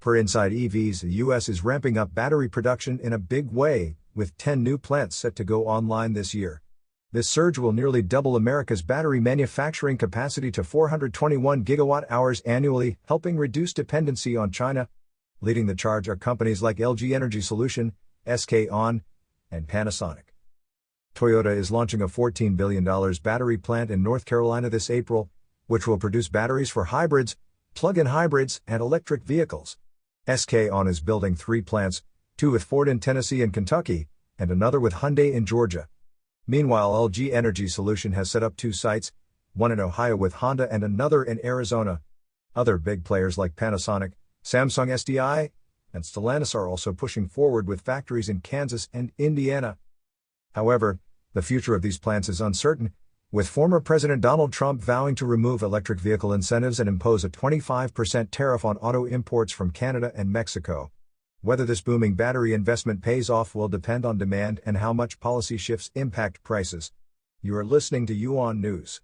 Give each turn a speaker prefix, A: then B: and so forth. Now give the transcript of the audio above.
A: Per Inside EVs, the US is ramping up battery production in a big way, with 10 new plants set to go online this year. This surge will nearly double America's battery manufacturing capacity to 421 gigawatt-hours annually, helping reduce dependency on China. Leading the charge are companies like LG Energy Solution, SK On, and Panasonic. Toyota is launching a $14 billion battery plant in North Carolina this April, which will produce batteries for hybrids, plug-in hybrids, and electric vehicles. SK On is building 3 plants, 2 with Ford in Tennessee and Kentucky, and another with Hyundai in Georgia. Meanwhile, LG Energy Solution has set up 2 sites, one in Ohio with Honda and another in Arizona. Other big players like Panasonic, Samsung SDI, and Stellantis are also pushing forward with factories in Kansas and Indiana. However, the future of these plants is uncertain, with former President Donald Trump vowing to remove electric vehicle incentives and impose a 25% tariff on auto imports from Canada and Mexico. Whether this booming battery investment pays off will depend on demand and how much policy shifts impact prices. You are listening to Yuan News.